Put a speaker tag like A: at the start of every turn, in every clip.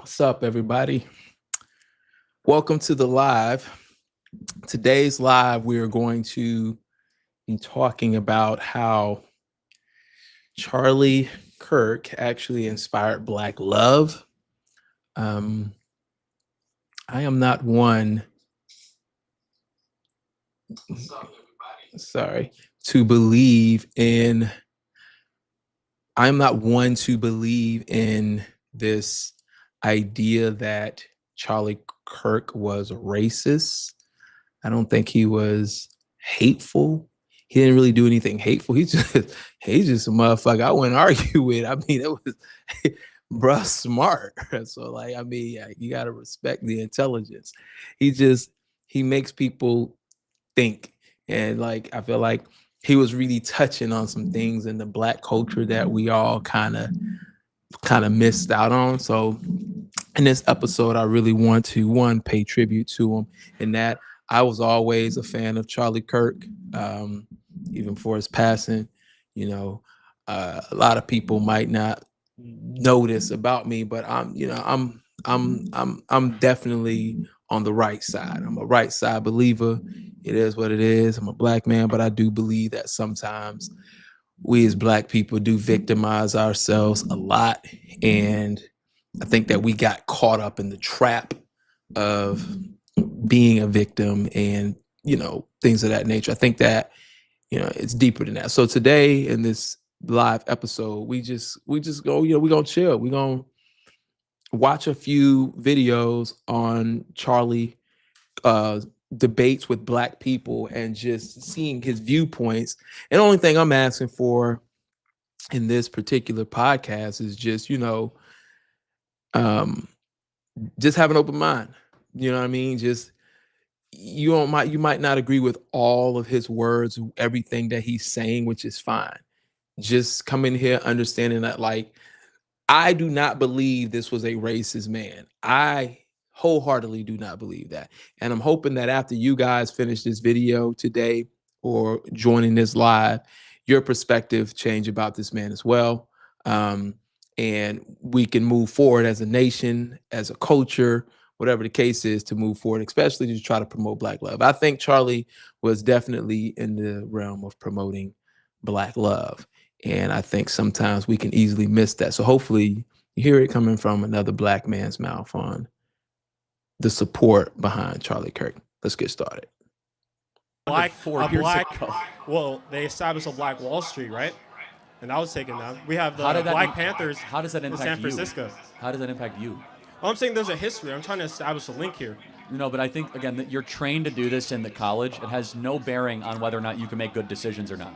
A: What's up, everybody? Welcome to the live. Today's live, we are going to be talking about how Charlie Kirk actually inspired Black love. Um, I am not one, sorry, to believe in, I'm not one to believe in this idea that Charlie Kirk was racist. I don't think he was hateful. He didn't really do anything hateful. He's just a motherfucker I wouldn't argue with. I mean, it was bruh smart. So like, I mean, you gotta respect the intelligence. He makes people think. And like I feel like he was really touching on some things in the Black culture that we all kind of missed out on. So in this episode, I really want to pay tribute to him, in that I was always a fan of Charlie Kirk, even for his passing. You know, a lot of people might not know this about me, but I'm definitely on the right side. I'm a right side believer. It is what it is. I'm a Black man, but I do believe that sometimes we as Black people do victimize ourselves a lot. And I think that we got caught up in the trap of being a victim and, things of that nature. I think that, it's deeper than that. So today in this live episode, we just go, we're going to chill. We're going to watch a few videos on Charlie debates with Black people and just seeing his viewpoints. And the only thing I'm asking for in this particular podcast is just, just have an open mind. You know what I mean? Just you might not agree with all of his words, everything that he's saying, which is fine. Just come in here understanding that, like, I do not believe this was a racist man. I wholeheartedly do not believe that. And I'm hoping that after you guys finish this video today or joining this live, your perspective change about this man as well. And we can move forward as a nation, as a culture, whatever the case is, to move forward, especially to try to promote Black love. I think Charlie was definitely in the realm of promoting Black love. And I think sometimes we can easily miss that. So hopefully you hear it coming from another Black man's mouth on the support behind Charlie Kirk. Let's get started.
B: Well, they established a Black Wall Street, right? And that was taken down. We have the Black Panthers
C: How does that
B: in
C: impact
B: San Francisco.
C: How does that impact you?
B: I'm saying there's a history. I'm trying to establish a link here.
C: No, but I think, again, that you're trained to do this in the college. It has no bearing on whether or not you can make good decisions or not.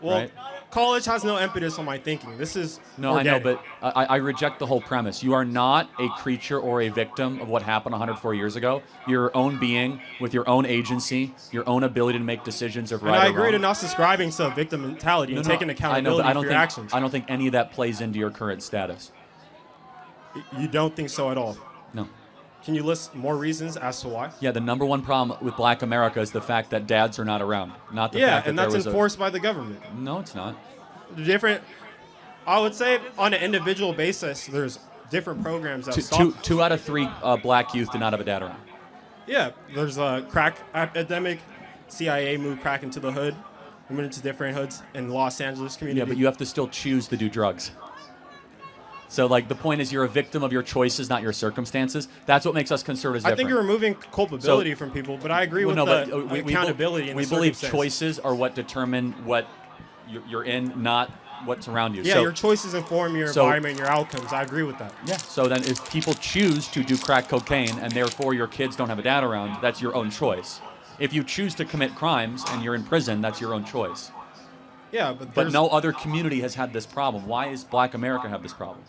B: Well,
C: right?
B: College has no impetus on my thinking. This is
C: No,
B: organic.
C: I know, but I reject the whole premise. You are not a creature or a victim of what happened 104 years ago. You're your own being with your own agency, your own ability to make decisions of right or wrong.
B: And I agree to not subscribing to victim mentality and taking accountability for your actions.
C: I don't think any of that plays into your current status.
B: You don't think so at all?
C: No.
B: Can you list more reasons as to why?
C: Yeah, the number one problem with Black America is the fact that dads are not around. Not the fact that
B: and that's enforced by the government.
C: No, it's not.
B: I would say on an individual basis, there's different programs that stop.
C: Two out of three Black youth do not have a dad around.
B: Yeah, there's a crack epidemic. CIA moved crack into the hood. We went into different hoods in Los Angeles community.
C: Yeah, but you have to still choose to do drugs. So, like, the point is you're a victim of your choices, not your circumstances. That's what makes us conservatives different.
B: I think you're removing culpability from people, but I agree with the accountability and
C: we believe choices are what determine what you're in, not what's around you.
B: Yeah,
C: so,
B: your choices inform your environment and your outcomes. I agree with that.
C: Yeah, so then if people choose to do crack cocaine and therefore your kids don't have a dad around, that's your own choice. If you choose to commit crimes and you're in prison, that's your own choice.
B: Yeah,
C: but no other community has had this problem. Why does Black America have this problem?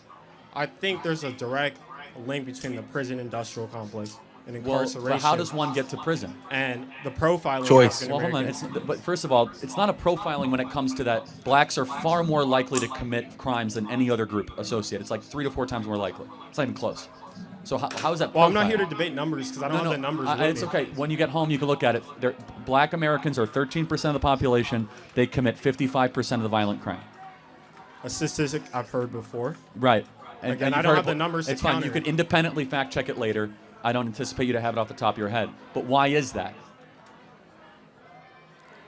B: I think there's a direct link between the prison industrial complex and incarceration.
C: Well, how does one get to prison?
B: And the profiling.
A: Choice.
C: Well, hold on. But first of all, it's not a profiling when it comes to that. Blacks are far more likely to commit crimes than any other group associated. It's like 3 to 4 times more likely. It's not even close. So how is that profiling?
B: Well, I'm not here to debate numbers because I don't have the numbers with
C: It's
B: me.
C: okay. When you get home, you can look at it. Black Americans are 13% of the population. They commit 55% of the violent crime.
B: A statistic I've heard before.
C: Right.
B: Again, I
C: you've
B: don't
C: heard
B: have
C: it-
B: the numbers to
C: It's fine.
B: counter
C: You
B: it.
C: could independently fact check it later. I don't anticipate you to have it off the top of your head. But why is that?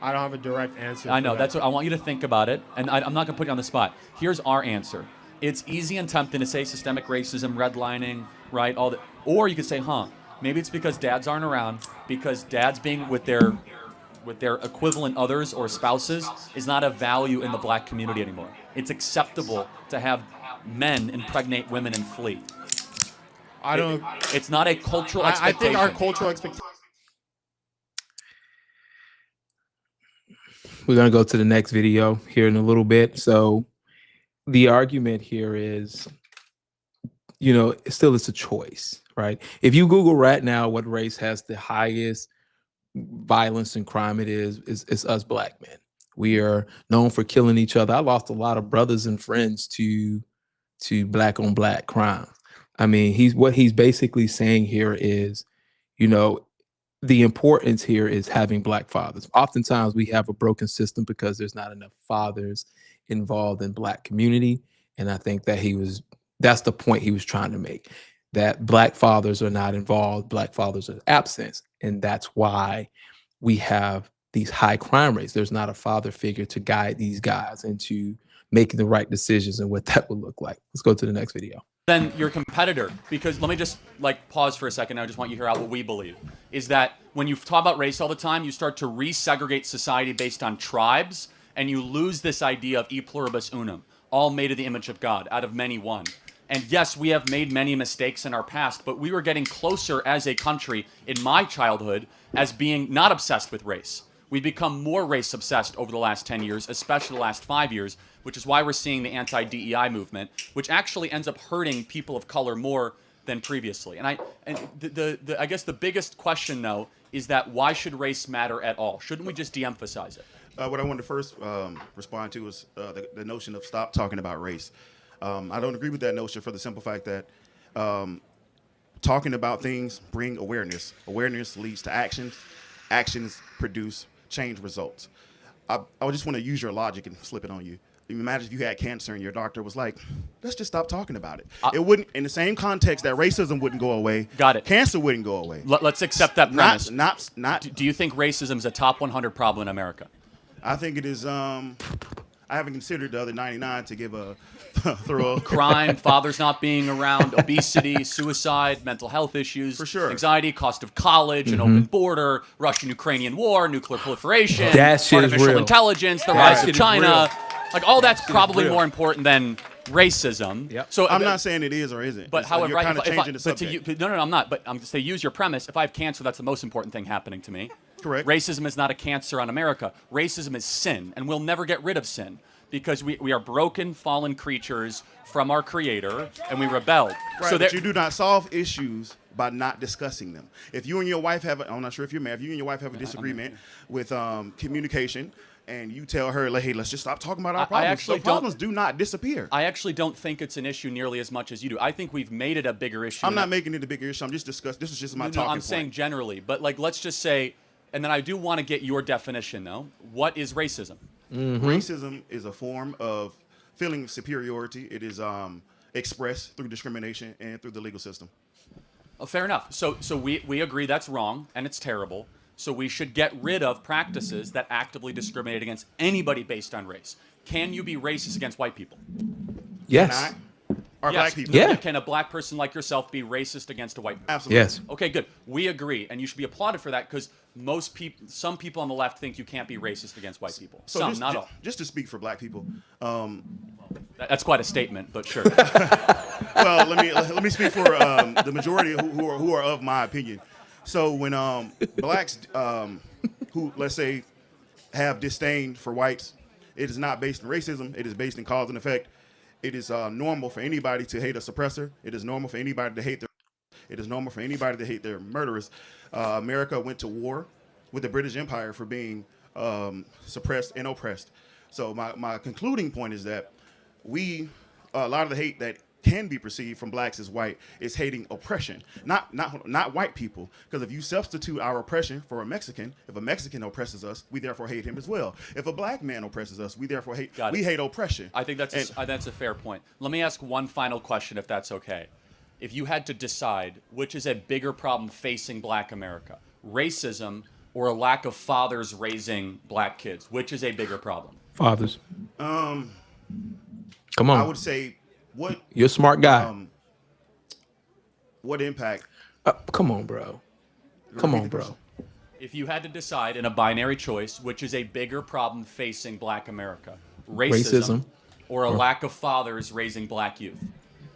B: I don't have a direct answer.
C: I
B: for
C: know.
B: that.
C: That's what I want you to think about it. And I'm not going to put you on the spot. Here's our answer. It's easy and tempting to say systemic racism, redlining, right? All that. Or you could say, maybe it's because dads aren't around, because dads being with their equivalent others or spouses is not a value in the black community anymore. It's acceptable to have men impregnate women and flee.
B: I don't.
C: It's not a cultural
B: I
C: expectation.
B: think our cultural expectation.
A: We're going to go to the next video here in a little bit. So the argument here is, still it's a choice, right? If you Google right now what race has the highest violence and crime, it's us black men. We are known for killing each other. I lost a lot of brothers and friends to black on black crime. I mean, what he's basically saying here is, the importance here is having black fathers. Oftentimes we have a broken system because there's not enough fathers involved in black community. And I think that that's the point he was trying to make, that black fathers are not involved, black fathers are absent. And that's why we have these high crime rates. There's not a father figure to guide these guys into making the right decisions and what that would look like. Let's go to the next video.
C: Than your competitor, because let me just pause for a second. I just want you to hear out what we believe is that when you talk about race all the time, you start to resegregate society based on tribes, and you lose this idea of e pluribus unum, all made in the image of God, out of many one. And yes, we have made many mistakes in our past, but we were getting closer as a country in my childhood as being not obsessed with race. We've become more race obsessed over the last 10 years, especially the last 5 years, which is why we're seeing the anti-DEI movement, which actually ends up hurting people of color more than previously. And I guess the biggest question, though, is that why should race matter at all? Shouldn't we just de-emphasize it?
D: What I wanted to first respond to is the notion of stop talking about race. I don't agree with that notion for the simple fact that talking about things bring awareness. Awareness leads to actions. Actions produce change results. I just want to use your logic and flip it on you. Imagine if you had cancer and your doctor was like, let's just stop talking about it. It wouldn't, in the same context that racism wouldn't go away.
C: Got it.
D: Cancer wouldn't go away.
C: Let's accept that premise.
D: Not.
C: Do you think racism is a top 100 problem in America?
D: I think it is. I haven't considered the other 99 to give a thorough.
C: Crime, fathers not being around, obesity, suicide, mental health issues,
D: For sure.
C: anxiety, cost of college, an open border, Russian-Ukrainian war, nuclear proliferation,
A: That shit is
C: artificial
A: real.
C: intelligence, the
A: That
C: rise
A: shit
C: of
A: is
C: China. Like all that's probably
A: real.
C: more important than racism.
A: Yep.
C: So
D: I'm not saying it is or isn't.
C: But
D: It's
C: however,
D: you're
C: right,
D: kind of changing the subject.
C: no, I'm not. But I'm to say use your premise. If I have cancer, that's the most important thing happening to me.
D: Correct.
C: Racism is not a cancer on America. Racism is sin, and we'll never get rid of sin because we are broken, fallen creatures from our Creator, and we rebelled.
D: Right,
C: So
D: but you do not solve issues by not discussing them. If you and your wife I'm not sure if you're married, if you and your wife have a disagreement with communication, and you tell her, like, hey, let's just stop talking about our problems.
C: actually
D: So problems do not disappear.
C: I actually don't think it's an issue nearly as much as you do. I think we've made it a bigger issue.
D: I'm not making it a bigger issue. I'm just discussing. This is just my talking
C: I'm
D: point.
C: saying generally, but let's just say, and then I do want to get your definition though. What is racism?
D: Racism is a form of feeling superiority. It is expressed through discrimination and through the legal system.
C: Oh, fair enough. So we agree that's wrong and it's terrible. So we should get rid of practices that actively discriminate against anybody based on race. Can you be racist against white people?
A: Yes.
D: Or
C: Yes.
D: black people.
A: Yeah.
C: Can a black person like yourself be racist against a white person?
D: Absolutely.
A: Yes.
C: Okay, good. We agree, and you should be applauded for that because some people on the left think you can't be racist against white people.
D: So
C: Some,
D: just,
C: not all.
D: just to speak for black people,
C: That's quite a statement, but sure.
D: well, let me speak for the majority who are of my opinion. So when blacks who, let's say, have disdain for whites, it is not based on racism. It is based in cause and effect. It is normal for anybody to hate a suppressor. It is normal for anybody to hate their. It is normal for anybody to hate their murderers. America went to war with the British Empire for being suppressed and oppressed. So my concluding point is that a lot of the hate that can be perceived from blacks as white is hating oppression, not white people. Because if you substitute our oppression for a Mexican, if a Mexican oppresses us, we therefore hate him as well. If a black man oppresses us, we therefore hate oppression.
C: I think that's that's a fair point. Let me ask one final question, if that's okay. If you had to decide which is a bigger problem facing Black America, racism or a lack of fathers raising black kids, which is a bigger problem?
A: Fathers. Come on.
D: I would say
A: you're a smart guy.
D: What impact?
A: Come on, bro. Come on, bro.
C: If you had to decide in a binary choice, which is a bigger problem facing Black America, racism or a lack of fathers raising black youth?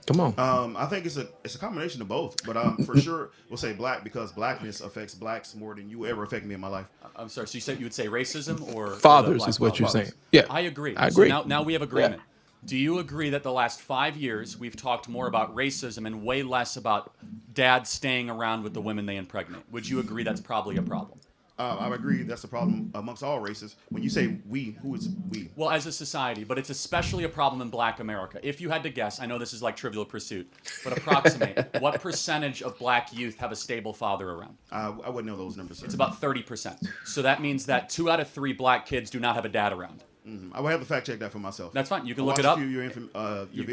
A: Come on.
D: I think it's a combination of both, but for sure we'll say black because blackness affects blacks more than you ever affect me in my life.
C: I'm sorry. So you would say racism or
A: fathers is what you're saying? Yeah,
C: I agree.
A: I agree.
C: So now we have agreement. Yeah. Do you agree that the last 5 years we've talked more about racism and way less about dads staying around with the women they impregnate? Would you agree that's probably a problem?
D: I agree that's a problem amongst all races. When you say we, who is we?
C: Well, as a society, but it's especially a problem in Black America. If you had to guess, I know this is like Trivial Pursuit, but approximate, what percentage of black youth have a stable father around?
D: I wouldn't know those numbers, sir.
C: It's about 30%. So that means that 2 out of 3 black kids do not have a dad around.
D: I will have to fact check that for myself.
C: That's fine. You can look it up.
D: You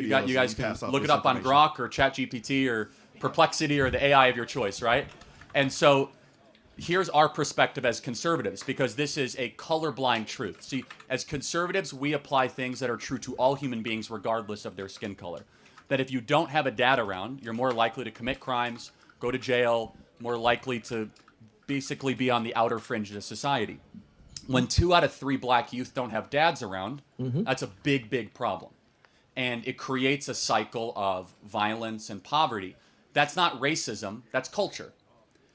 C: guys can look it up on Grok or ChatGPT or Perplexity or the AI of your choice, right? And so here's our perspective as conservatives, because this is a colorblind truth. See, as conservatives, we apply things that are true to all human beings regardless of their skin color. That if you don't have a dad around, you're more likely to commit crimes, go to jail, more likely to basically be on the outer fringe of society. When 2 out of 3 black youth don't have dads around, that's a big, big problem. And it creates a cycle of violence and poverty. That's not racism, that's culture.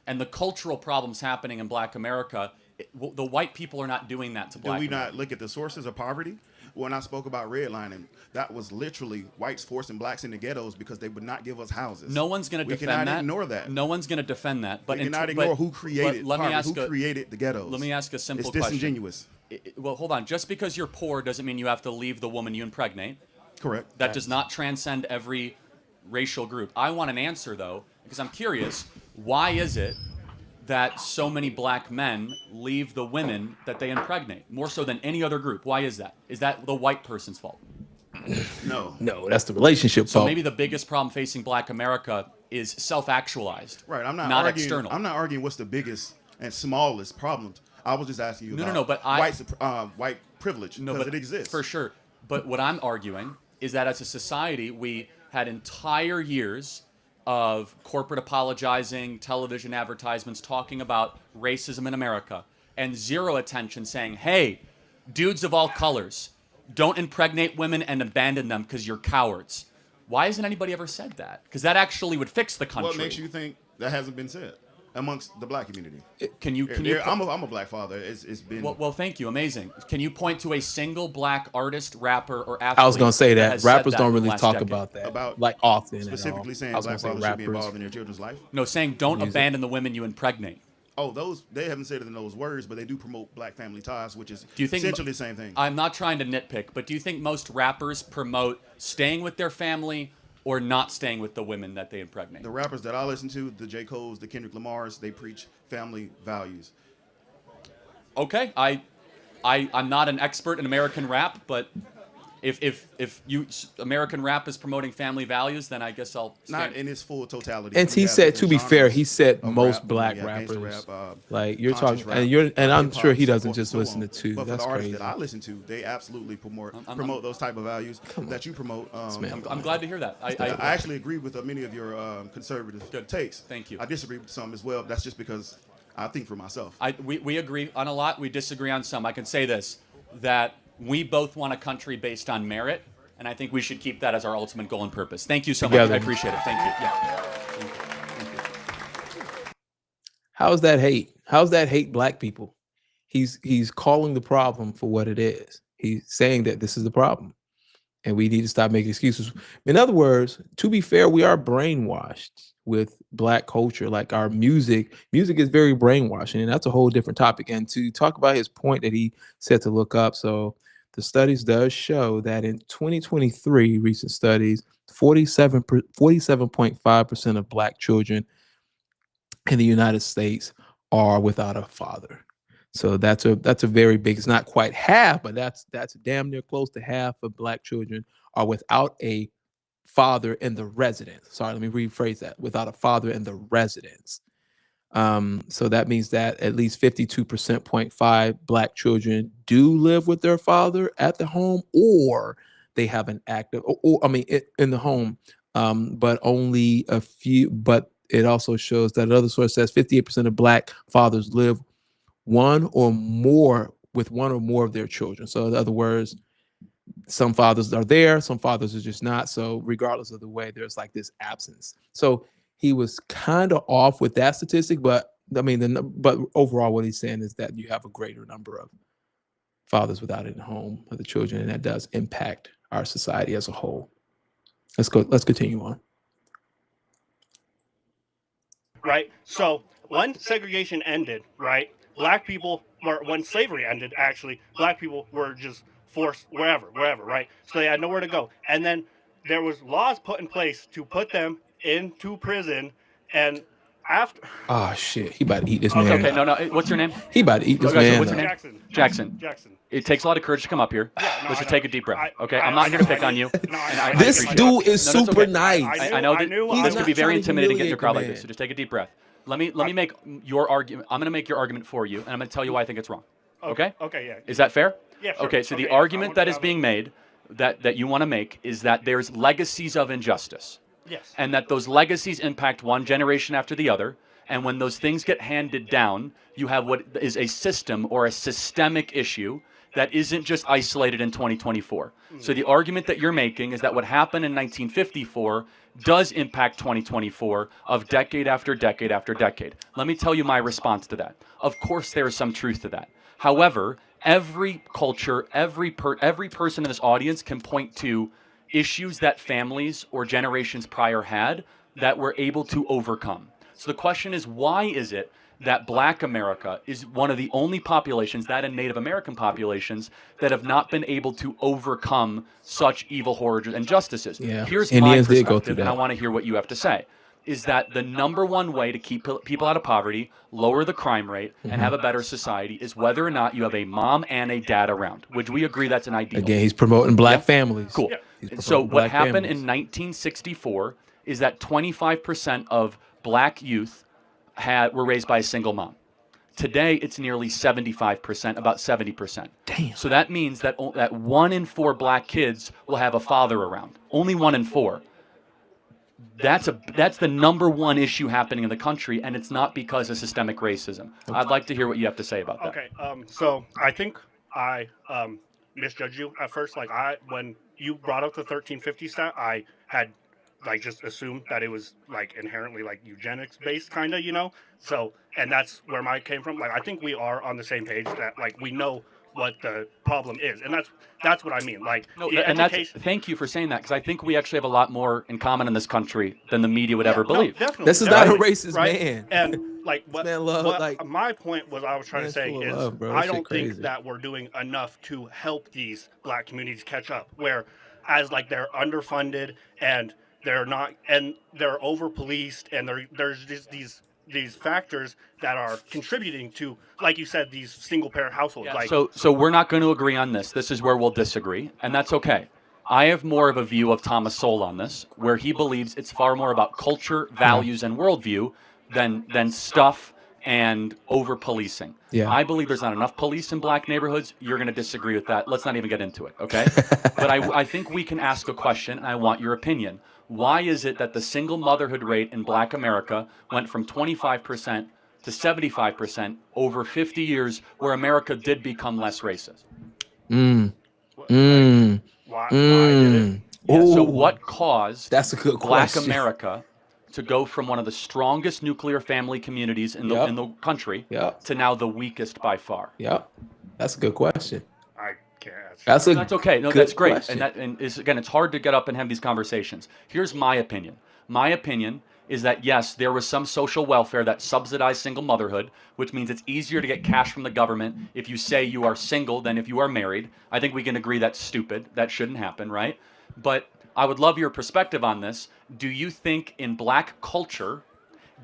C: And the cultural problems happening in Black America, the white people are not doing that to black
D: Do we
C: America.
D: not look at the sources of poverty? When I spoke about redlining, that was literally whites forcing blacks into ghettos because they would not give us houses.
C: No one's going to defend that.
D: We cannot ignore that.
C: No one's going to defend that. But
D: we cannot ignore who created poverty, who created the ghettos.
C: Let me ask a simple
D: question. It's disingenuous.
C: Well, hold on. Just because you're poor doesn't mean you have to leave the woman you impregnate.
D: Correct.
C: That does not transcend every racial group. I want an answer, though, because I'm curious. Why is it that so many black men leave the women that they impregnate, more so than any other group? Why is that? Is that the white person's fault?
D: No,
A: that's the relationship fault.
C: So maybe the biggest problem facing Black America is self-actualized.
D: Right. I'm not arguing,
C: external.
D: I'm not arguing what's the biggest and smallest problems. I was just asking you about
C: but
D: white privilege, because it exists.
C: For sure. But what I'm arguing is that as a society, we had entire years of corporate apologizing, television advertisements talking about racism in America, and zero attention saying, hey, dudes of all colors, don't impregnate women and abandon them because you're cowards. Why hasn't anybody ever said that? Because that actually would fix the country.
D: What makes you think that hasn't been said amongst the black community? I'm a black father. It's been.
C: Well, thank you. Amazing. Can you point to a single black artist, rapper, or athlete?
A: I was going to say that rappers don't really talk
C: decade?
A: about that, like often.
D: Specifically saying black fathers should be involved in their children's life.
C: No, saying don't abandon the women you impregnate.
D: Oh, they haven't said it in those words, but they do promote black family ties, which is essentially the same thing.
C: I'm not trying to nitpick, but do you think most rappers promote staying with their family or not staying with the women that they impregnate?
D: The rappers that I listen to, the J. Cole's, the Kendrick Lamars, they preach family values.
C: Okay, I'm not an expert in American rap, but if American rap is promoting family values, then I guess I'll
D: not in its full totality.
A: And he said, to be fair, he said most black rappers. Like you're talking, and I'm sure he doesn't just listen to two.
D: But
A: that's
D: for the artists
A: crazy.
D: that I listen to, they absolutely promote those type of values that you promote.
C: I'm glad to hear that.
D: I actually agree with many of your conservative takes.
C: Thank you.
D: I disagree with some as well. That's just because I think for myself.
C: We agree on a lot. We disagree on some. I can say this, that we both want a country based on merit, and I think we should keep that as our ultimate goal and purpose. Thank you so much. I appreciate it. Thank you. Yeah. Thank you.
A: How's that hate? How's that hate black people? He's calling the problem for what it is. He's saying that this is the problem, and we need to stop making excuses. In other words, to be fair, we are brainwashed with black culture. Like our music is very brainwashing, and that's a whole different topic. And to talk about his point that he said to look up, so the studies does show that in 2023, recent studies, 47.5% of Black children in the United States are without a father. So that's a very big. It's not quite half, but that's damn near close to half of Black children are without a father in the residence. Sorry, let me rephrase that. Without a father in the residence. So that means that at least 52.5% Black children do live with their father at the home, or they have an active, in the home. But only a few. But it also shows that another source says 58% of Black fathers live one or more with one or more of their children. So in other words, some fathers are there, some fathers are just not. So regardless of the way, there's like this absence. So he was kind of off with that statistic, but I mean, but overall, what he's saying is that you have a greater number of fathers without it in the home of the children, and that does impact our society as a whole. Let's go. Let's continue on.
E: Right. So when segregation ended, right, Black people, or when slavery ended, actually, Black people were just forced wherever, right? So they had nowhere to go. And then there was laws put in place to put them into prison. And after...
A: Oh, shit. He about to eat this
C: Okay,
A: man.
C: okay, no. What's your name?
A: He about to eat this
C: Okay, so
A: man.
C: what's your name?
E: Jackson.
C: Jackson. It takes a lot of courage to come up here.
E: Yeah, no,
C: Let's
E: I
C: just
E: know.
C: take a deep breath. Okay, I'm
E: I
C: not here to
E: know,
C: pick on you.
E: No,
C: I
A: This
C: appreciate
A: dude
C: it.
A: is
C: No, that's
A: super
C: okay.
A: nice.
C: I know that
E: He's
C: this
E: not
C: could be very
A: trying to
C: intimidating getting a
A: humiliate
C: crowd
A: the
C: like this.
A: man.
C: So just take a deep breath. Let me make your argument. I'm going to make your argument for you, and I'm going to tell you why I think it's wrong. Okay?
E: Okay, yeah.
C: Is that fair?
E: Yeah, sure.
C: Okay, so the
E: Okay, yeah,
C: argument that is being made that you want to make is that there's legacies of injustice.
E: Yes.
C: And that those legacies impact one generation after the other. And when those things get handed down, you have what is a system or a systemic issue that isn't just isolated in 2024. So the argument that you're making is that what happened in 1954 does impact 2024 of decade after decade after decade. Let me tell you my response to that. Of course, there is some truth to that. However, every culture, every person in this audience can point to issues that families or generations prior had that were able to overcome. So the question is, why is it that Black America is one of the only populations, that and Native American populations, that have not been able to overcome such evil, horrors, and injustices?
A: Yeah.
C: Here's
A: Indians
C: my
A: did go through
C: perspective, and I
A: that.
C: want to hear what you have to say. Is that the number one way to keep people out of poverty, lower the crime rate, and have a better society is whether or not you have a mom and a dad around. Would we agree that's an ideal?
A: Again, he's promoting Black
C: Yeah.
A: families.
C: Cool.
A: He's
C: So
A: promoting
C: what
A: Black
C: happened
A: families.
C: in 1964 is that 25% of Black youth were raised by a single mom. Today, it's nearly 75%, about 70%.
A: Damn.
C: So that means that 1 in 4 Black kids will have a father around. Only 1 in 4. That's the number one issue happening in the country, and it's not because of systemic racism. I'd like to hear what you have to say about that.
E: Okay, so I think I misjudged you at first. Like when you brought up the 1350 stat, I had like just assumed that it was like inherently like eugenics based, kind of, you know. So, and that's where mine came from. Like I think we are on the same page that like we know what the problem is, and that's what I mean. Like
C: No,
E: the
C: and
E: education.
C: thank you for saying that, because I think we actually have a lot more in common in this country than the media would ever
E: No,
C: believe.
E: definitely,
A: This is not a
E: definitely,
A: racist
E: right?
A: man.
E: And like what my point was, I was trying to
A: man's
E: say
A: full of
E: is,
A: love, bro.
E: I
A: That shit
E: don't think
A: crazy.
E: that we're doing enough to help these Black communities catch up. Where as like they're underfunded and they're not, and they're over policed, and there's just these factors that are contributing to, like you said, these single parent households.
C: Yeah,
E: Like
C: so we're not going to agree on this. This is where we'll disagree, and that's okay. I have more of a view of Thomas Sowell on this, where he believes it's far more about culture, values, and worldview than stuff and over-policing.
A: Yeah.
C: I believe there's not enough police in Black neighborhoods. You're going to disagree with that. Let's not even get into it, okay? But I think we can ask a question, and I want your opinion. Why is it that the single motherhood rate in Black America went from 25% to 75% over 50 years, where America did become less racist?
E: why did it?
C: Yeah, so
A: Ooh,
C: what caused
A: that's a good
C: Black
A: question.
C: America to go from one of the strongest nuclear family communities in
A: Yep.
C: the country
A: Yep.
C: to now the weakest by far?
A: Yep. That's a good question.
E: I can't answer.
C: That's okay. No,
A: good
C: that's great.
A: question.
C: And it's, again, it's hard to get up and have these conversations. Here's my opinion. My opinion is that yes, there was some social welfare that subsidized single motherhood, which means it's easier to get cash from the government if you say you are single than if you are married. I think we can agree that's stupid. That shouldn't happen, right? But I would love your perspective on this. Do you think in black culture,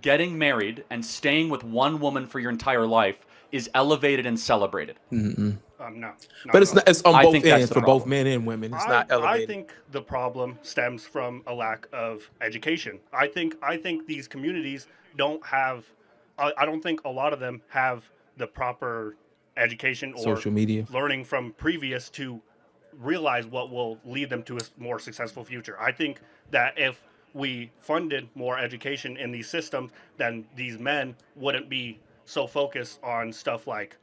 C: getting married and staying with one woman for your entire life is elevated and celebrated?
E: No.
A: But it's not. It's on
C: I
A: both
C: think that's
A: ends
C: the
A: for both
C: problem.
A: men and women. It's
E: I,
A: not
E: I
A: elevated.
E: think the problem stems from a lack of education. I think these communities don't have. I don't think a lot of them have the proper education or
A: Social media.
E: learning from previous to realize what will lead them to a more successful future. I think that if we funded more education in these systems, then these men wouldn't be so focused on stuff like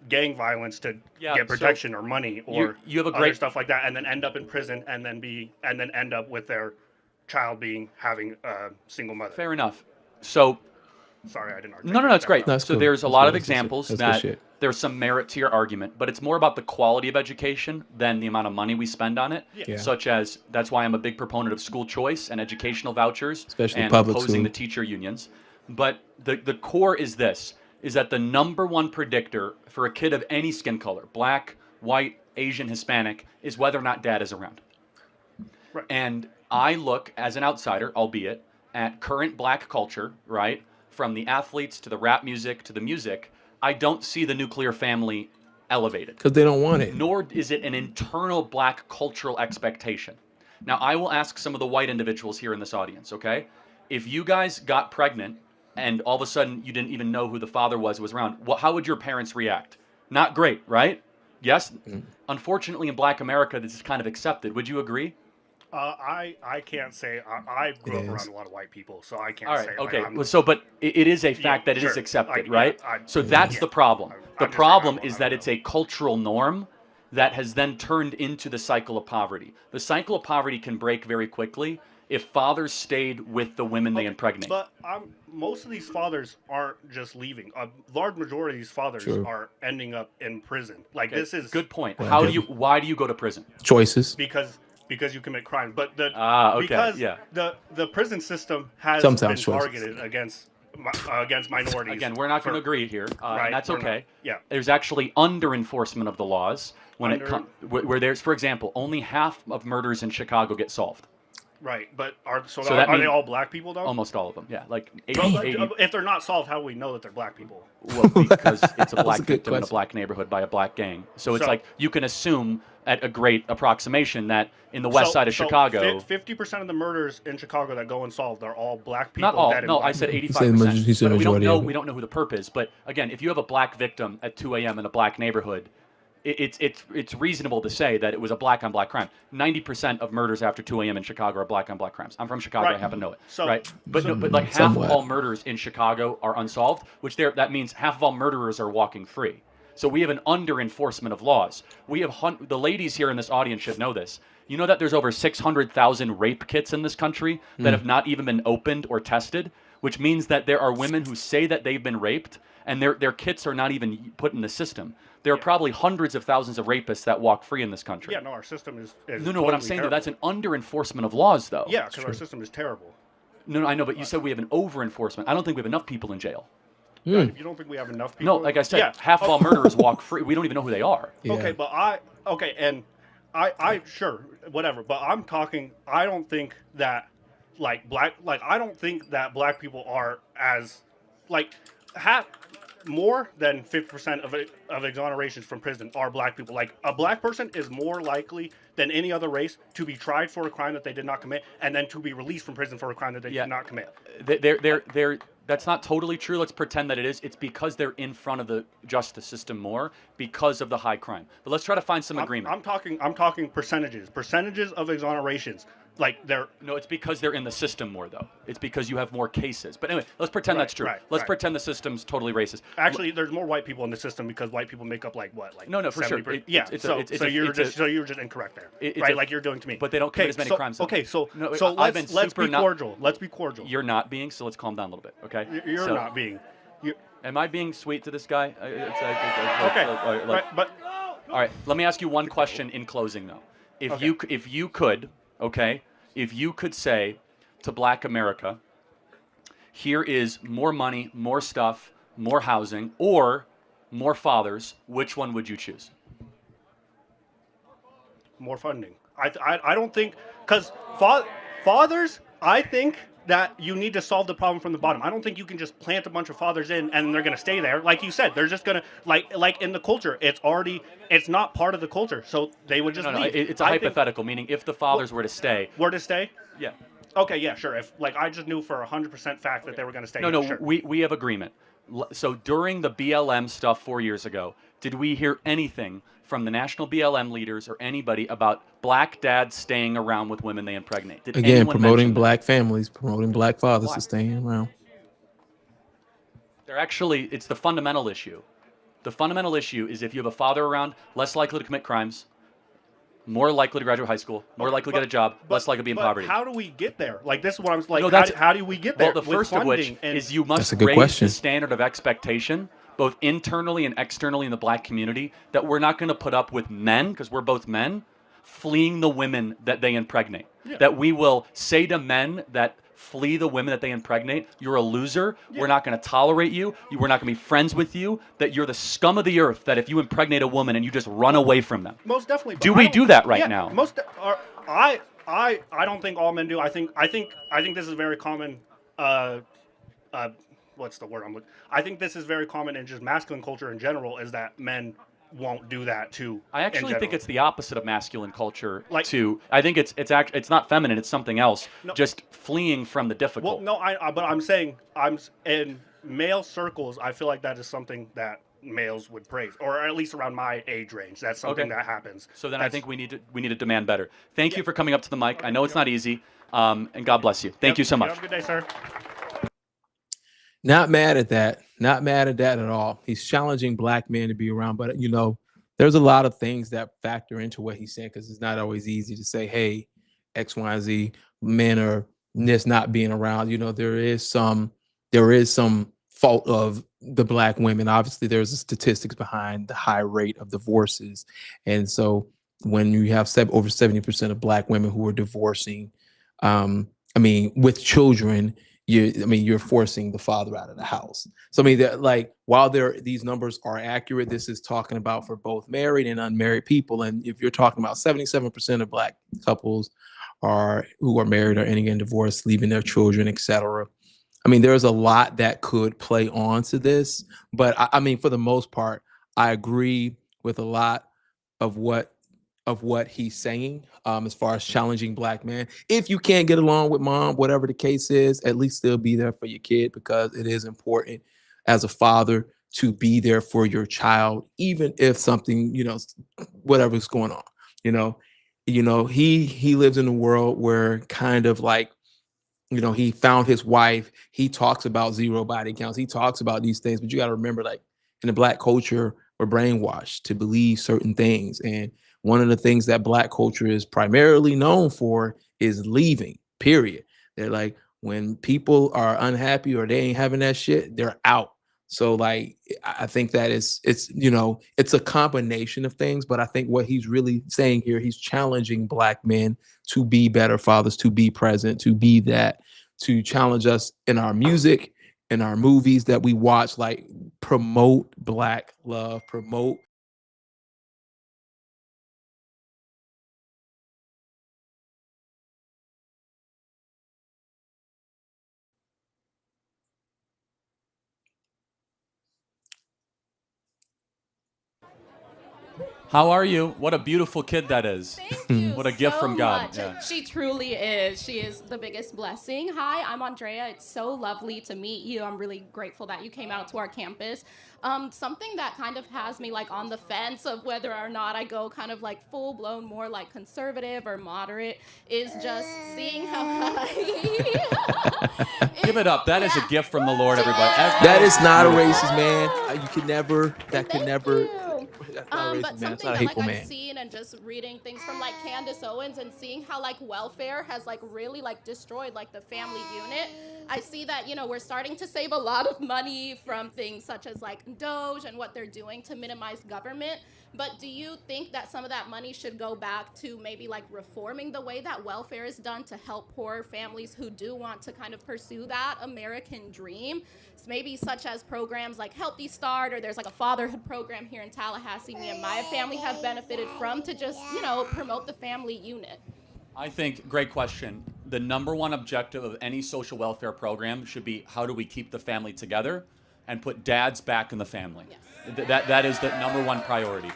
E: gang violence to
C: Yeah,
E: get protection or money or
C: you have a
E: other
C: great
E: stuff like that, and then end up in prison and then end up with their child having a single mother.
C: Fair enough. So
E: Sorry, I didn't.
C: no, it's great.
A: No, it's
C: So
A: cool.
C: there's a
A: That's
C: lot
A: good.
C: of
A: That's good shit.
C: examples
A: That's good
C: that
A: shit.
C: there's some merit to your argument, but it's more about the quality of education than the amount of money we spend on it.
A: Yeah.
C: Such as, that's why I'm a big proponent of school choice and educational vouchers,
A: Especially
C: and
A: public
C: opposing
A: school.
C: the teacher unions. But the core is this, is that the number one predictor for a kid of any skin color, black, white, Asian, Hispanic, is whether or not dad is around.
E: Right.
C: And I look as an outsider, albeit, at current black culture, right? From the athletes to the rap music to the music, I don't see the nuclear family elevated.
A: Because they don't want it.
C: Nor is it an internal black cultural expectation. Now, I will ask some of the white individuals here in this audience, okay? If you guys got pregnant and all of a sudden you didn't even know who the father was around, how would your parents react? Not great, right? Yes? Unfortunately, in black America, this is kind of accepted. Would you agree?
E: I can't say. I grew up
A: is.
E: around a lot of white people, so I can't
C: All right,
E: say.
C: okay.
E: Like,
C: Well, so, but it is a fact that it is
E: sure.
C: accepted,
E: Yeah,
C: right?
E: so
C: that's the problem.
E: I'm
C: The
E: just saying
C: problem
E: I
C: is that it's a cultural norm that has then turned into the cycle of poverty. The cycle of poverty can break very quickly if fathers stayed with the women they impregnate.
E: But most of these fathers aren't just leaving. A large majority of these fathers
A: True.
E: are ending up in prison. Like
C: Okay,
E: this is
C: good point.
A: Well,
C: Why do you go to prison?
A: Choices.
E: because you commit crimes. But
C: Okay,
E: because
C: yeah.
E: the prison system has
A: Sometimes
E: been
A: choices.
E: targeted against minorities.
C: Again, we're not going to
E: for-
C: agree here,
E: Right,
C: and that's
E: we're not.
C: okay.
E: Yeah.
C: There's actually under enforcement of the laws when it
E: Under-
C: comes where there's, for example, only half of murders in Chicago get solved.
E: Right, but are
C: that
E: they
C: mean-
E: all black people though?
C: Almost all of them, yeah. Like 80,
E: Well,
C: 80
E: if they're not solved, how do we know that they're black people?
C: well, because it's a
A: That was
C: black
A: a good
C: victim in a
A: question.
C: black neighborhood by a black gang. So it's
E: So-
C: like you can assume at a great approximation that in the west side of Chicago,
E: 50% of the murders in Chicago that go unsolved are all black people.
C: not all.
E: dead in
C: No,
E: black
C: I said
E: people.
C: 85%.
A: He said
C: But we don't
A: majority
C: know.
A: of it.
C: We don't know who the perp is. But again, if you have a black victim at 2 a.m. in a black neighborhood, it's reasonable to say that it was a black on black crime. 90% of murders after 2 a.m. in Chicago are black on black crimes. I'm from Chicago.
E: Right.
C: I happen to know it.
E: So-
C: right. But
E: so-
C: no, but like half
A: Somewhat.
C: of all murders in Chicago are unsolved, which that means half of all murderers are walking free. So we have an under enforcement of laws. We have the ladies here in this audience should know this. You know that there's over 600,000 rape kits in this country that have not even been opened or tested, which means that there are women who say that they've been raped and their kits are not even put in the system. There are probably hundreds of thousands of rapists that walk free in this country.
E: Yeah, no, our system is
C: No, what I'm saying though, that's an under enforcement of laws though.
E: yeah, because our system is terrible.
C: No, I know, but you said we have an over enforcement. I don't think we have enough people in jail.
E: If you don't think we have enough people,
C: No, like I said,
E: yeah.
C: half of all murderers walk free. We don't even know who they are.
A: Yeah.
E: Okay, but I sure whatever. But I'm talking. I don't think that I don't think that black people are as more than 50% of exonerations from prison are black people. Like a black person is more likely than any other race to be tried for a crime that they did not commit, and then to be released from prison for a crime that they
C: Yeah.
E: did not commit.
C: That's not totally true. Let's pretend that it is. It's because they're in front of the justice system more because of the high crime. But let's try to find some agreement.
E: I'm talking percentages of exonerations. Like they're
C: No, it's because they're in the system more, though. It's because you have more cases. But anyway, let's pretend
E: Right,
C: that's true.
E: right,
C: Let's
E: right.
C: pretend the system's totally racist.
E: actually there's more white people in the system because white people make up like
C: No, for sure.
E: 70%.
C: It-
E: Yeah,
C: it's a-
E: so
C: it's a-
E: so you're
C: it's a-
E: just so you're just incorrect there,
C: it's
E: right?
C: a-
E: Like you're doing to me.
C: but they don't commit as many
E: so,
C: crimes, though.
E: Okay, so
C: No,
E: so
C: I've been
E: let's
C: super
E: be
C: not-
E: cordial. Let's be cordial.
C: You're not being, so let's calm down a little bit, okay?
E: You're
C: So,
E: not being.
C: Am I being sweet to this guy?
E: Okay, right, but
C: All right, let me ask you one question in closing, though. If
E: Okay.
C: you could, okay, if you could say to Black America, here is more money, more stuff, more housing, or more fathers, which one would you choose?
E: More funding. I don't think, because fathers, I think that you need to solve the problem from the bottom. I don't think you can just plant a bunch of fathers in and they're going to stay there. Like you said, they're just going to, like in the culture, it's not part of the culture. So they would just
C: No,
E: leave.
C: it's a hypothetical, meaning if the fathers were to stay.
E: Were to stay?
C: Yeah.
E: Okay, yeah, sure. If like I just knew for 100% fact that they were going to stay.
C: No,
E: sure.
C: we have agreement. So during the BLM stuff 4 years ago, did we hear anything from the national BLM leaders or anybody about Black dads staying around with women they impregnate? Did
A: Again,
C: anyone
A: promoting
C: mention that?
A: Black families, promoting Black fathers
C: Why?
A: to stay around.
C: They're actually, it's the fundamental issue. The fundamental issue is if you have a father around, less likely to commit crimes, more likely to graduate high school, more likely to get a job, less likely to be in poverty.
E: How do we get there? Like this is what I'm like.
C: No, that's-
E: how do we get there?
C: Well, the
E: with
C: first of which
E: funding and-
C: is you
A: That's
C: must
A: a good
C: raise
A: question.
C: the standard of expectation, both internally and externally in the Black community, that we're not going to put up with men, because we're both men, fleeing the women that they impregnate.
E: Yeah.
C: That we will say to men that flee the women that they impregnate, you're a loser, we're not going to tolerate you, we're not going to be friends with you, that you're the scum of the earth, that if you impregnate a woman and you just run away from them.
E: Most definitely.
C: Do
E: but
C: we
E: I don't-
C: do that right
E: yeah,
C: now?
E: I don't think all men do. I think this is very common. What's the word I'm looking? I think this is very common in just masculine culture in general. Is that men won't do that too?
C: I actually think it's the opposite of masculine culture.
E: Like-
C: too. I think it's not feminine. It's something else.
E: No.
C: Just fleeing from the difficult.
E: Well, no, but I'm saying in male circles. I feel like that is something that males would praise, or at least around my age range. That's something that happens.
C: So then I think we need to demand better. Thank you for coming up to the mic. I know it's not easy, and God bless you. Thank you so much.
E: Have a good day, sir.
A: Not mad at that. Not mad at that at all. He's challenging Black men to be around, but there's a lot of things that factor into what he's saying, because it's not always easy to say, hey, X, Y, and Z, men are just not being around. There is some fault of the Black women. Obviously, there's the statistics behind the high rate of divorces. And so when you have over 70% of Black women who are divorcing, with children, you're forcing the father out of the house. So while these numbers are accurate, this is talking about for both married and unmarried people. And if you're talking about 77% of Black couples who are married or ending in divorce, leaving their children, etc. There's a lot that could play on to this, but for the most part, I agree with a lot of what he's saying, as far as challenging Black men. If you can't get along with mom, whatever the case is, at least still be there for your kid, because it is important as a father to be there for your child, even if something, whatever's going on. He lives in a world where kind of like, he found his wife. He talks about zero body counts. He talks about these things, but you got to remember, like, in the Black culture, we're brainwashed to believe certain things. And one of the things that Black culture is primarily known for is leaving, period. They're like, when people are unhappy or they ain't having that shit, they're out. So like, I think that it's a combination of things, but I think what he's really saying here, he's challenging Black men to be better fathers, to be present, to be that, to challenge us in our music, in our movies that we watch, like promote Black love, promote.
C: How are you? What a beautiful kid that is.
F: Thank you
C: What a gift
F: so
C: from God.
F: much.
C: Yeah.
F: She truly is. She is the biggest blessing. Hi, I'm Andrea. It's so lovely to meet you. I'm really grateful that you came out to our campus. Something that kind of has me like on the fence of whether or not I go kind of like full blown more like conservative or moderate is just seeing how
C: Give it up. That is a gift from the Lord, everybody.
A: That is not a racist man. You can never. That could never.
F: you.
A: That's not a racist
F: But
A: man. It's
F: something
A: not a
F: that
A: hateful
F: like
A: man.
F: I've seen and just reading things from like Candace Owens and seeing how like welfare has like really like destroyed like the family unit, I see that, you know, we're starting to save a lot of money from things such as like Doge and what they're doing to minimize government. But do you think that some of that money should go back to maybe like reforming the way that welfare is done to help poor families who do want to kind of pursue that American dream? So maybe such as programs like Healthy Start, or there's like a fatherhood program here in Tallahassee me and my family have benefited from to just, you know, promote the family unit.
C: I think, great question. The number one objective of any social welfare program should be, how do we keep the family together and put dads back in the family?
F: Yes.
C: That is the number one priority.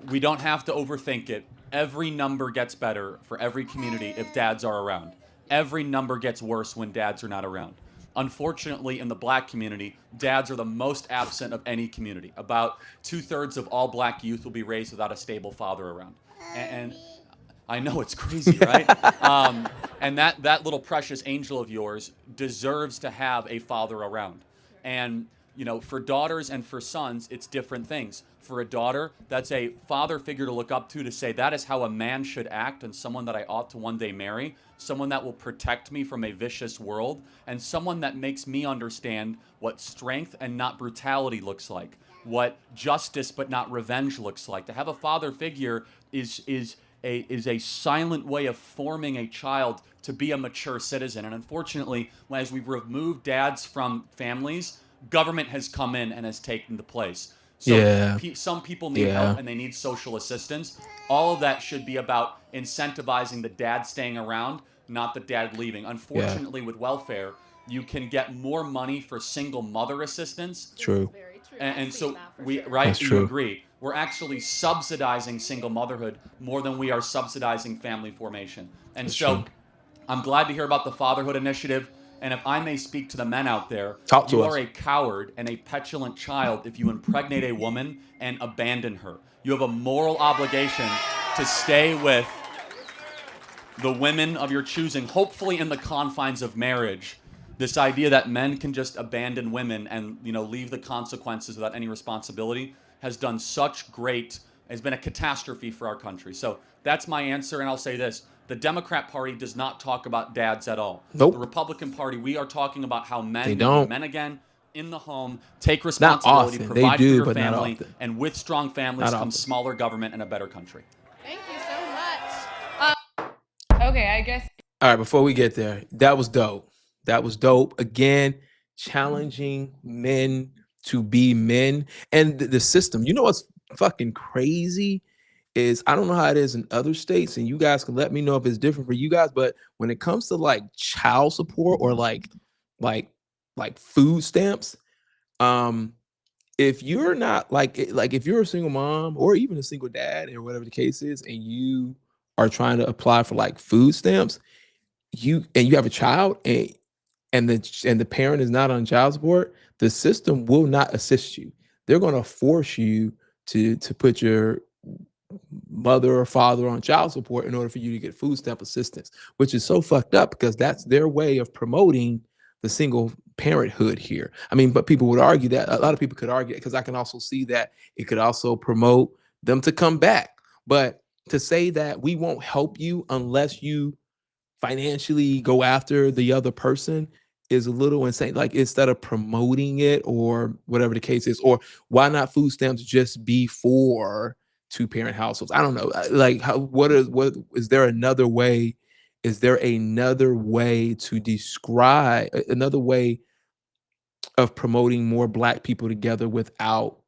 C: We don't have to overthink it. Every number gets better for every community if dads are around. Every number gets worse when dads are not around. Unfortunately, in the black community, dads are the most absent of any community. About 2/3 of all black youth will be raised without a stable father around. And I know, it's crazy, right? And that little precious angel of yours deserves to have a father around. And you know, for daughters and for sons, it's different things. For a daughter, that's a father figure to look up to say that is how a man should act, and someone that I ought to one day marry, someone that will protect me from a vicious world, and someone that makes me understand what strength and not brutality looks like, what justice but not revenge looks like. To have a father figure is a silent way of forming a child to be a mature citizen. And unfortunately, as we've removed dads from families, government has come in and has taken the place. So
A: Yeah.
C: some people need
A: Yeah.
C: help and they need social assistance. All of that should be about incentivizing the dad staying around, not the dad leaving. Unfortunately, with welfare, you can get more money for single mother assistance.
A: True.
F: Very true.
C: And
F: I've
C: so
F: seen that for
C: we,
F: sure.
C: right?
A: That's
C: You
A: true.
C: agree? We're actually subsidizing single motherhood more than we are subsidizing family formation. And
A: That's
C: so
A: true.
C: I'm glad to hear about the fatherhood initiative. And if I may speak to the men out there,
A: Talk to
C: you
A: us.
C: are a coward and a petulant child if you impregnate a woman and abandon her. You have a moral obligation to stay with the women of your choosing, hopefully in the confines of marriage. This idea that men can just abandon women and, you know, leave the consequences without any responsibility has done such great, has been a catastrophe for our country. So that's my answer, and I'll say this. The Democrat Party does not talk about dads at all.
A: Nope.
C: The Republican Party, we are talking about how
A: They
C: men may be
A: don't.
C: men again, in the home, take
A: Not
C: responsibility,
A: often. They
C: provide for
A: do,
C: your
A: but not
C: family,
A: often.
C: and with strong families
A: Not
C: comes
A: often.
C: smaller government and a better country.
F: Thank you so much.
G: Okay, I guess.
A: All right, before we get there, that was dope. That was dope. Again, challenging men to be men and the system. You know what's fucking crazy is I don't know how it is in other states, and you guys can let me know if it's different for you guys. But when it comes to like child support or like like food stamps, um, if you're not like if you're a single mom or even a single dad or whatever the case is, and you are trying to apply for like food stamps, you have a child and the parent is not on child support, the system will not assist you. They're going to force you to put your mother or father on child support in order for you to get food stamp assistance, which is so fucked up because that's their way of promoting the single parenthood here. I mean, but people would argue that a lot of people could argue because I can also see that it could also promote them to come back. But to say that we won't help you unless you financially go after the other person is a little insane. Like instead of promoting it or whatever the case is, or why not food stamps just be for two-parent households? I don't know. Like what is there another way? Is there another way to describe another way of promoting more black people together without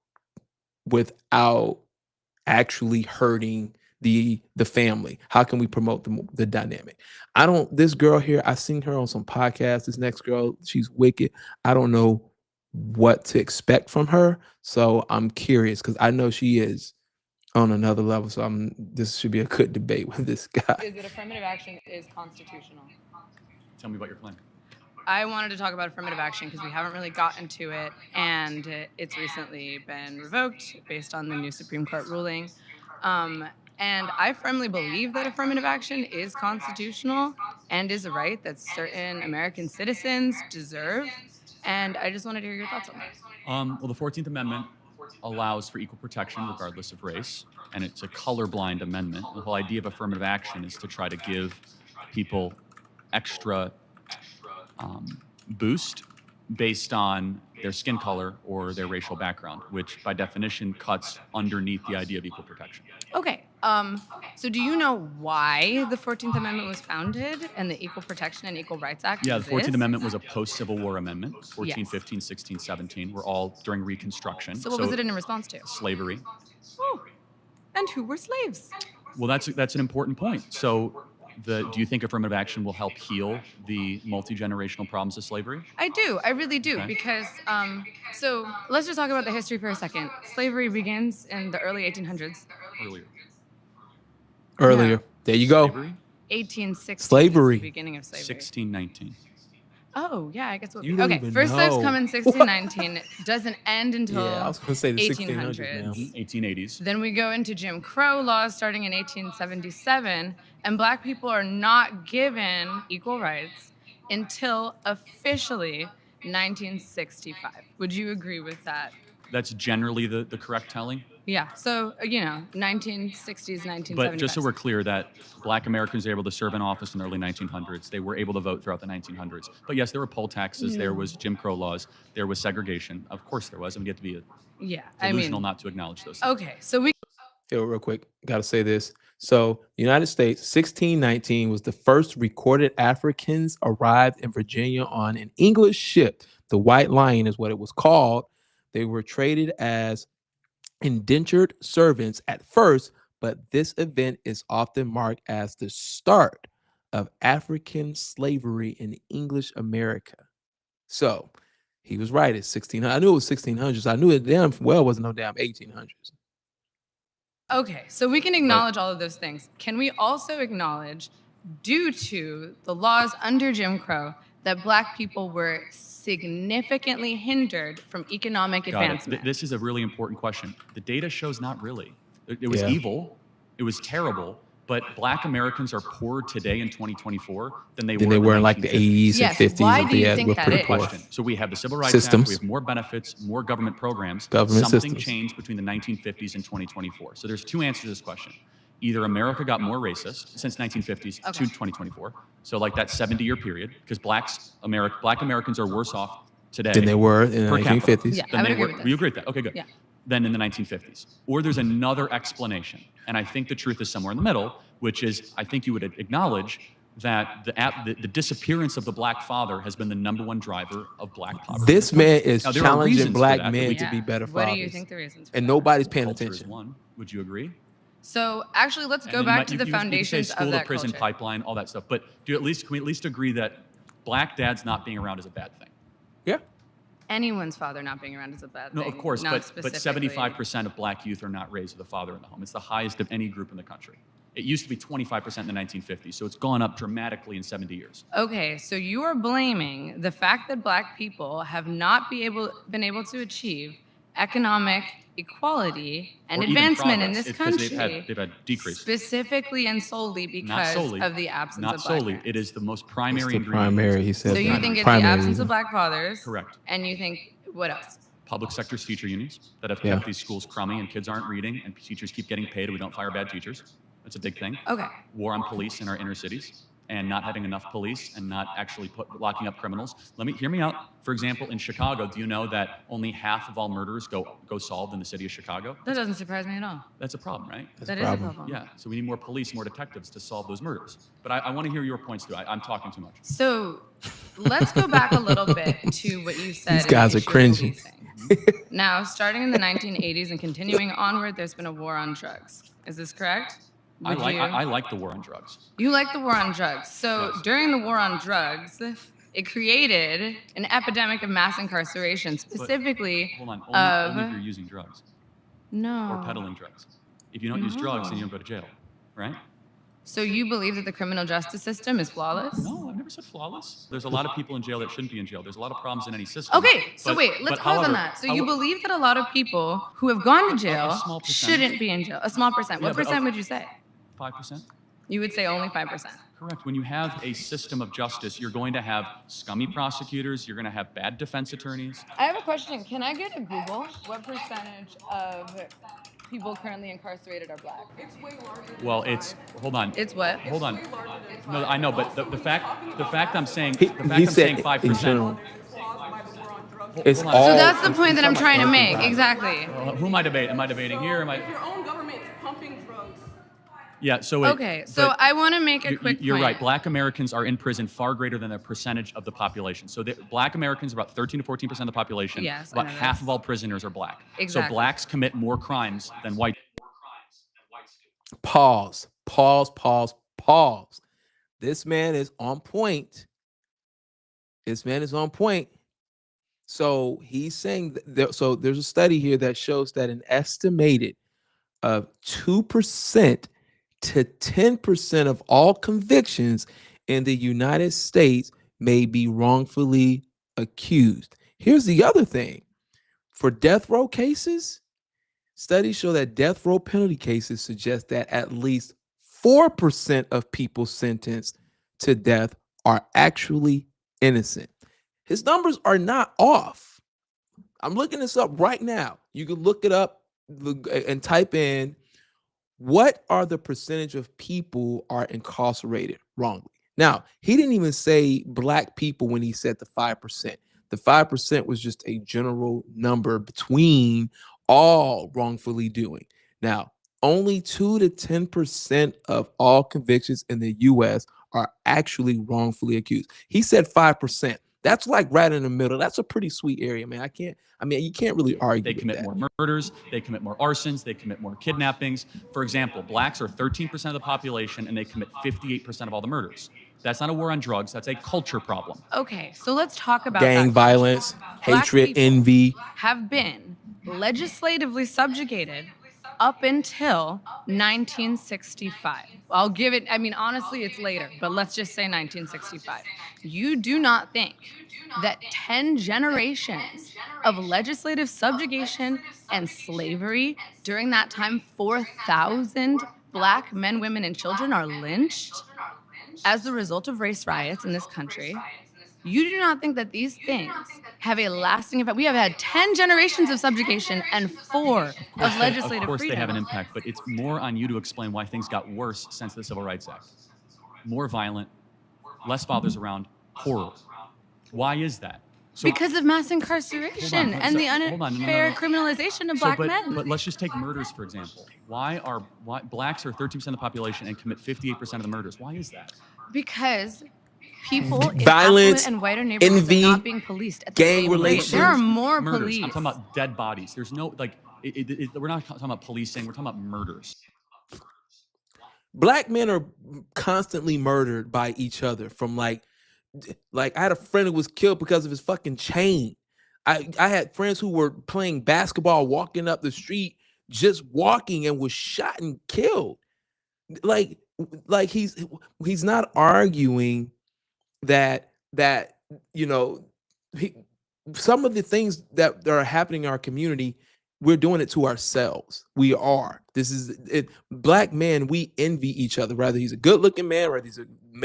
A: actually hurting the family? How can we promote the dynamic? I don't, this girl here, I seen her on some podcasts. This next girl, she's wicked. I don't know what to expect from her, so I'm curious because I know she is on another level. So this should be a good debate with this guy.
G: Is that affirmative action is constitutional?
C: Tell me about your plan.
G: I wanted to talk about affirmative action because we haven't really gotten to it, and it's recently been revoked based on the new Supreme Court ruling. And I firmly believe that affirmative action is constitutional and is a right that certain American citizens deserve. And I just wanted to hear your thoughts on that.
C: Well, the 14th Amendment allows for equal protection regardless of race, and it's a colorblind amendment. The whole idea of affirmative action is to try to give people extra boost based on their skin color or their racial background, which by definition cuts underneath the idea of equal protection.
G: Okay. So do you know why the 14th Amendment was founded and the Equal Protection and Equal Rights Act
C: Yeah, the 14th
G: exists?
C: Amendment was a post-Civil War amendment. 14,
G: Yes.
C: 15, 16, 17 were all during Reconstruction.
G: So what was it in response to?
C: Slavery.
G: Oh, and who were slaves?
C: Well, that's an important point. So do you think affirmative action will help heal the multi-generational problems of slavery?
G: I do. I really do.
C: Okay.
G: Because, so let's just talk about the history for a second. Slavery begins in the early 1800s.
A: Earlier.
G: Yeah.
A: There you go.
C: Slavery?
G: 1860
A: Slavery.
G: is the beginning of slavery.
C: 1619.
G: Oh, yeah, I guess we'll
A: You
G: be.
A: don't
G: Okay,
A: even
G: first slaves
A: know.
G: come in 1619. Doesn't end until
A: Yeah, I was going to say the
G: 1800s.
A: 1600s now.
C: 1880s.
G: Then we go into Jim Crow laws starting in 1877, and black people are not given equal rights until officially 1965. Would you agree with that?
C: That's generally the correct telling.
G: Yeah, so, 1960s, 1975.
C: But just so we're clear that black Americans were able to serve in office in the early 1900s. They were able to vote throughout the 1900s. But yes, there were poll taxes, there was Jim Crow laws, there was segregation. Of course there was. I mean, you have to be delusional not to acknowledge those things.
G: Okay, so we
A: Yo, real quick, got to say this. So, the United States, 1619 was the first recorded Africans arrived in Virginia on an English ship. The White Lion is what it was called. They were traded as indentured servants at first, but this event is often marked as the start of African slavery in English America. So, he was right at 1600. I knew it was 1600s. I knew it damn well wasn't no damn 1800s.
G: Okay, so we can acknowledge all of those things. Can we also acknowledge, due to the laws under Jim Crow, that black people were significantly hindered from economic
C: Got it.
G: advancement?
C: This is a really important question. The data shows not really. It was
A: Yeah.
C: evil. It was terrible. But black Americans are poorer today in 2024 than they
A: Then
C: were
A: they
C: in
A: were in like the 80s
G: Yes,
A: and 50s.
G: why
A: and
G: do you
A: yeah,
G: think
A: we're
G: that
A: pretty
G: is?
A: poor.
C: question. So we have the Civil Rights
A: Systems.
C: Act, we have more benefits, more government programs.
A: Government
C: Something
A: systems.
C: changed between the 1950s and 2024. So there's two answers to this question. Either America got more racist since 1950s to 2024, so like that 70-year period, because black Americans are worse off today
A: Than they were in the
C: per capita
A: 1950s.
G: Yeah,
C: than
G: I would
C: they
G: agree
C: were.
G: with
C: We
G: this.
C: agree with that. Okay, good.
G: Yeah.
C: Than in the 1950s. Or there's another explanation, and I think the truth is somewhere in the middle, which is I think you would acknowledge that the disappearance of the black father has been the #1 driver of black poverty.
A: This man is
C: Now, there are reasons
A: challenging
C: for
A: black
C: that that
A: men
C: we
A: to
C: can-
A: be better
G: What
A: fathers.
G: do you think the reasons for
A: And
G: that?
A: nobody's paying
C: Culture is
A: attention.
C: one. Would you agree?
G: So actually, let's
C: And
G: go
C: then
G: back
C: you
G: to the
C: can say
G: foundations
C: school
G: of
C: to
G: that
C: prison
G: culture.
C: pipeline, all that stuff. But can we at least agree that black dads not being around is a bad thing?
A: Yeah.
G: Anyone's father not being around is a bad
C: No,
G: thing.
C: of course,
G: not
C: but
G: specifically.
C: 75% of black youth are not raised with a father in the home. It's the highest of any group in the country. It used to be 25% in the 1950s, so it's gone up dramatically in 70 years.
G: Okay, so you are blaming the fact that black people have not been able to achieve economic equality and
C: Or even
G: advancement in
C: progress.
G: this
C: It's 'cause
G: country,
C: they've had decrease.
G: specifically and solely
C: Not
G: because
C: solely.
G: of the absence
C: Not
G: of black
C: solely.
G: parents.
C: It is the most
A: It's
C: primary
A: the
C: ingredient.
A: primary, he said.
G: So you think it's the
A: primary
G: absence
A: reason.
G: of black fathers?
C: Correct.
G: And you think what else?
C: Public sector teacher unions that have
A: Yeah.
C: kept these schools crummy and kids aren't reading and teachers keep getting paid and we don't fire bad teachers. That's a big thing.
G: Okay.
C: War on police in our inner cities and not having enough police and not actually locking up criminals. Hear me out. For example, in Chicago, do you know that only half of all murders go solved in the city of Chicago?
G: That doesn't surprise me at all.
C: That's a problem, right?
G: That
A: a
G: is a
A: problem.
G: problem.
C: Yeah, so we need more police, more detectives to solve those murders. But I want to hear your points too. I'm talking too much.
G: So let's go back a little bit to what you said.
A: These
G: in the
A: guys are
G: issue of
A: cringing.
G: policing. Now, starting in the 1980s and continuing onward, there's been a war on drugs. Is this correct?
C: I
G: Would you-
C: like the war on drugs.
G: You like the war on drugs. So
C: Yes.
G: during the war on drugs, it created an epidemic of mass incarceration, specifically
C: Hold on,
G: of
C: only if you're using drugs
G: no.
C: or peddling drugs. If you don't use drugs, then you don't go to jail, right?
G: So you believe that the criminal justice system is flawless?
C: No, I've never said flawless. There's a lot of people in jail that shouldn't be in jail. There's a lot of problems in any system.
G: Okay, so
C: But-
G: wait, let's
C: but
G: pause
C: however,
G: on that. So you
C: how-
G: believe that a lot of people who have gone to jail
C: small percentage.
G: shouldn't be in jail? A small percent.
C: Yeah,
G: What
C: but
G: percent would you say?
C: 5%?
G: You would say only 5%.
C: Correct. When you have a system of justice, you're going to have scummy prosecutors, you're going to have bad defense attorneys.
G: I have a question. Can I get a Google? What percentage of people currently incarcerated are black?
C: Well, it's hold on.
G: It's what?
C: Hold on. No, I know, but the fact I'm saying
A: He
C: I'm
A: said
C: saying
A: in
C: 5%.
A: general. It's
C: Hold on.
A: all.
G: So that's the point that I'm trying to make. Exactly.
C: Who am I debating? Am I debating here? Am I?
H: Your own government's pumping drugs.
C: Yeah. So
G: Okay, so I want to make a quick
C: You're
G: point.
C: right. Black Americans are in prison far greater than the percentage of the population. So Black Americans are about 13 to 14% of the population.
G: Yes, I
C: About
G: know
C: half
G: this.
C: of all prisoners are black.
G: Exactly.
C: So blacks commit more crimes than white.
A: Pause. Pause. Pause. Pause. This man is on point. This man is on point. So he's saying so there's a study here that shows that an estimated of 2% to 10% of all convictions in the United States may be wrongfully accused. Here's the other thing. For death row cases, studies show that death row penalty cases suggest that at least 4% of people sentenced to death are actually innocent. His numbers are not off. I'm looking this up right now. You can look it up and type in what are the percentage of people are incarcerated wrongly. Now, he didn't even say black people when he said the 5%. The 5% was just a general number between all wrongfully doing. Now, only 2 to 10% of all convictions in the US are actually wrongfully accused. He said 5%. That's like right in the middle. That's a pretty sweet area, man. You can't really argue.
C: They commit more murders, they commit more arsons, they commit more kidnappings. For example, blacks are 13% of the population and they commit 58% of all the murders. That's not a war on drugs, that's a culture problem.
G: Okay, so let's talk about
A: gang
G: that.
A: violence,
G: Black
A: hatred,
G: people
A: envy.
G: have been legislatively subjugated up until 1965. I'll give it, honestly, it's later, but let's just say 1965. You do not think that 10 generations of legislative subjugation and slavery during that time, 4,000 black men, women, and children are lynched as a result of race riots in this country? You do not think that these things have a lasting effect? We have had 10 generations of subjugation and 4 of legislative freedom.
C: Of course they have an impact, but it's more on you to explain why things got worse since the Civil Rights Act. More violent, less fathers around, poorer. Why is that?
G: Because of mass incarceration and the unfair criminalization of black men.
C: But let's just take murders, for example. Why blacks are 13% of the population and commit 58% of the murders? Why is that?
G: Because people in
A: violence,
G: affluent and whiter neighborhoods
A: envy,
G: are not being policed at the
A: gang
G: same rate.
A: relations.
G: There are more
C: Murders.
G: police.
C: I'm talking about dead bodies. There's no, we're not talking about policing, we're talking about murders.
A: Black men are constantly murdered by each other from like I had a friend who was killed because of his fucking chain. I had friends who were playing basketball, walking up the street, just walking, and was shot and killed. Like he's not arguing that some of the things that are happening in our community, we're doing it to ourselves. We are. This is it. Black men, we envy each other. Whether he's a good-looking man, or he's a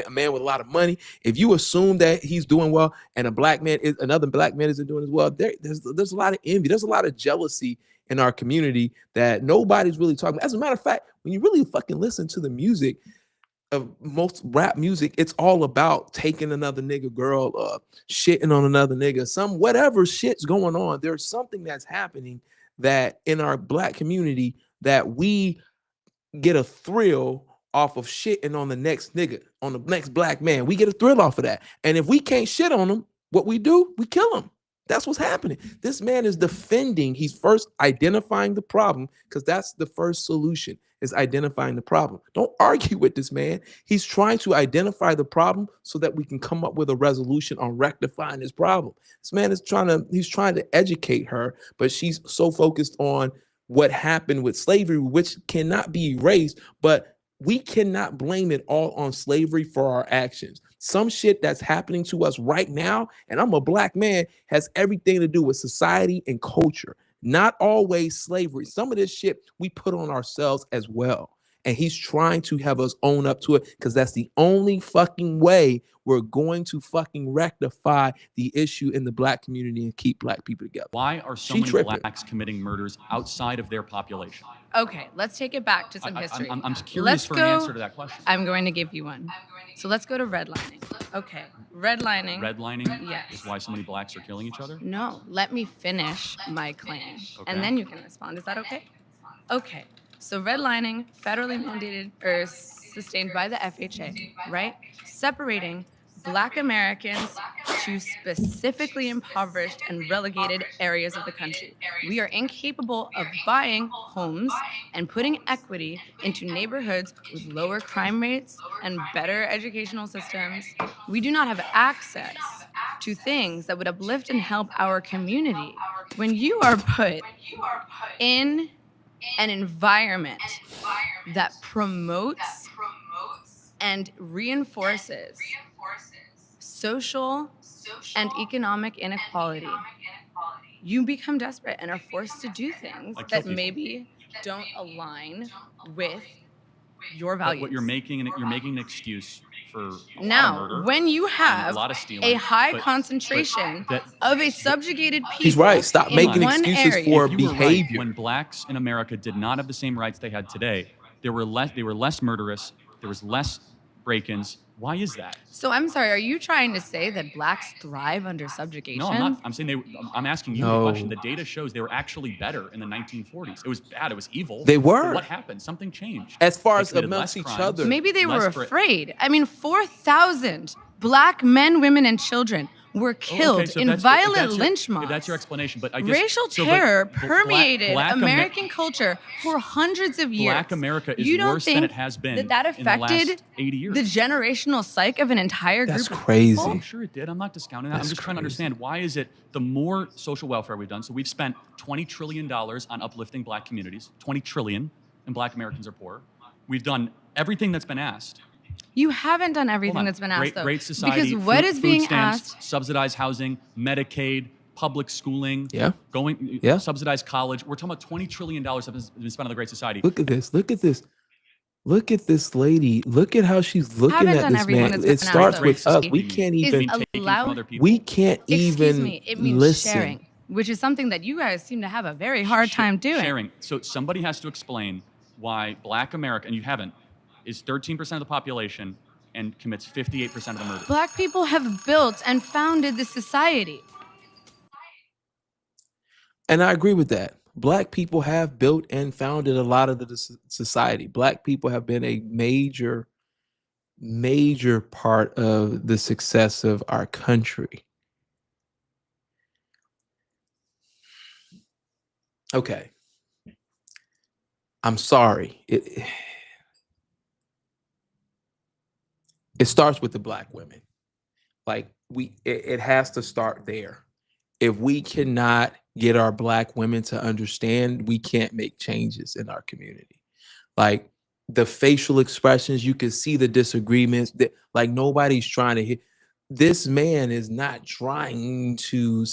A: man with a lot of money. If you assume that he's doing well, and another black man isn't doing as well, there's a lot of envy. There's a lot of jealousy in our community that nobody's really talking about. As a matter of fact, when you really fucking listen to the music of most rap music, it's all about taking another nigga girl, shitting on another nigga, whatever shit's going on. There's something that's happening that in our black community that we get a thrill off of shitting on the next nigga, on the next black man. We get a thrill off of that. And if we can't shit on him, what we do, we kill him. That's what's happening. This man is defending. He's first identifying the problem, because that's the first solution, is identifying the problem. Don't argue with this man. He's trying to identify the problem so that we can come up with a resolution on rectifying this problem. This man is trying to educate her, but she's so focused on what happened with slavery, which cannot be erased, but we cannot blame it all on slavery for our actions. Some shit that's happening to us right now, and I'm a black man, has everything to do with society and culture, not always slavery. Some of this shit we put on ourselves as well. And he's trying to have us own up to it because that's the only fucking way we're going to fucking rectify the issue in the black community and keep black people together.
C: Why are so
A: She
C: many
A: tripping.
C: blacks committing murders outside of their population?
G: Okay, let's take it back to some history.
C: I'm curious
G: Let's
C: for an answer to that question.
G: I'm going to give you one. So let's go to redlining. Okay, redlining.
C: Redlining
G: Yes.
C: is why so many blacks are killing each other?
G: No, let me finish my claim, and then you can respond. Is that okay? Okay. So redlining, federally mandated or sustained by the FHA, right? Separating Black Americans to specifically impoverished and relegated areas of the country. We are incapable of buying homes and putting equity into neighborhoods with lower crime rates and better educational systems. We do not have access to things that would uplift and help our community. When you are put in an environment that promotes and reinforces social and economic inequality, you become desperate and are forced to do things that maybe don't align with your values.
C: But what you're making an excuse for a lot of
G: Now,
C: murder
G: when you
C: and
G: have
C: a lot of stealing,
G: a high
C: but-
G: concentration
C: but
G: of a subjugated people,
A: He's right. Stop
G: in
A: making
G: one
A: excuses
G: area,
A: for
C: if you were right,
A: behavior.
C: when blacks in America did not have the same rights they had today, they were less murderous, there was less break-ins. Why is that?
G: So I'm sorry, are you trying to say that blacks thrive under subjugation?
C: No, I'm not. I'm saying I'm asking you
A: No.
C: the question. The data shows they were actually better in the 1940s. It was bad. It was evil.
A: They were.
C: But what happened? Something changed.
A: As far
C: They
A: as
C: committed
A: amongst
C: less
A: each
C: crimes,
A: other.
G: Maybe they were
C: less
G: afraid. I mean, 4,000 Black men, women, and children were killed
C: Okay, so
G: in
C: if
G: violent
C: your-
G: lynch mobs.
C: If that's your explanation, but I guess
G: Racial
C: so, but
G: terror
C: Black
G: permeated
C: Amer-
G: American culture for hundreds of years.
C: Black America is
G: You don't
C: worse than
G: think
C: it has been
G: that
C: in the last
G: affected
C: 80 years.
G: the generational psyche of an entire
A: That's
G: group of
A: crazy.
G: people?
C: I'm sure it did. I'm not discounting that.
A: That's
C: I'm just trying to
A: crazy.
C: understand, why is it the more social welfare we've done, so we've spent $20 trillion on uplifting black communities, 20 trillion, and black Americans are poor. We've done everything that's been asked.
G: You haven't done
C: Hold
G: everything
C: on.
G: that's been asked, though.
C: Great society,
G: because what is
C: food
G: being
C: stamps,
G: asked,
C: subsidized housing, Medicaid, public schooling,
A: Yeah.
C: going subsidized college. We're talking about $20 trillion that has been spent on the Great Society.
A: Look at this. Look at this. Look at this lady. Look at how she's looking
G: Haven't
A: at
G: done
A: this
G: everything
A: man.
G: that's
A: It
G: been
A: starts
G: asked,
A: with
C: though.
A: us. We can't
G: is
A: even.
C: taking
G: allowed.
C: from other people.
A: We can't
G: Excuse
A: even
G: me, it means
A: listen.
G: sharing, which is something that you guys seem to have a very hard time doing.
C: Sharing. So somebody has to explain why Black America, and you haven't, is 13% of the population and commits 58% of the murders.
G: Black people have built and founded this society.
A: And I agree with that. Black people have built and founded a lot of the society. Black people have been a major part of the success of our country. Okay. I'm sorry. It starts with the Black women. Like it has to start there. If we cannot get our Black women to understand, we can't make changes in our community. Like the facial expressions, you can see the disagreements that like nobody's trying to hit. This man is not trying to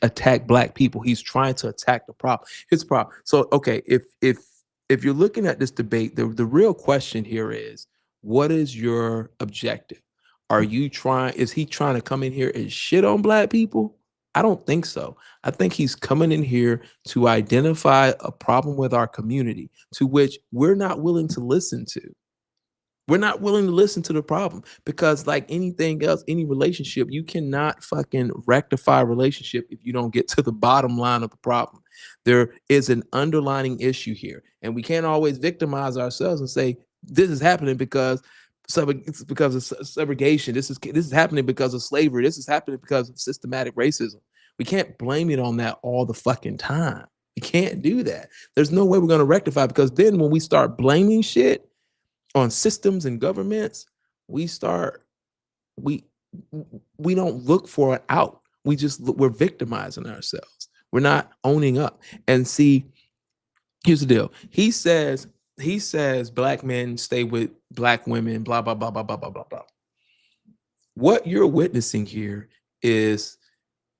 A: attack Black people. He's trying to attack the problem. His problem. So okay, if you're looking at this debate, the real question here is, what is your objective? Is he trying to come in here and shit on Black people? I don't think so. I think he's coming in here to identify a problem with our community, to which we're not willing to listen to. We're not willing to listen to the problem because, like anything else, any relationship, you cannot fucking rectify a relationship if you don't get to the bottom line of the problem. There is an underlying issue here, and we can't always victimize ourselves and say this is happening because it's because of segregation. This is happening because of slavery. This is happening because of systematic racism. We can't blame it on that all the fucking time. We can't do that. There's no way we're going to rectify, because then when we start blaming shit on systems and governments, we don't look for an out. We're victimizing ourselves. We're not owning up. And see, here's the deal. He says Black men stay with Black women, blah, blah, blah, blah, blah, blah, blah, blah. What you're witnessing here is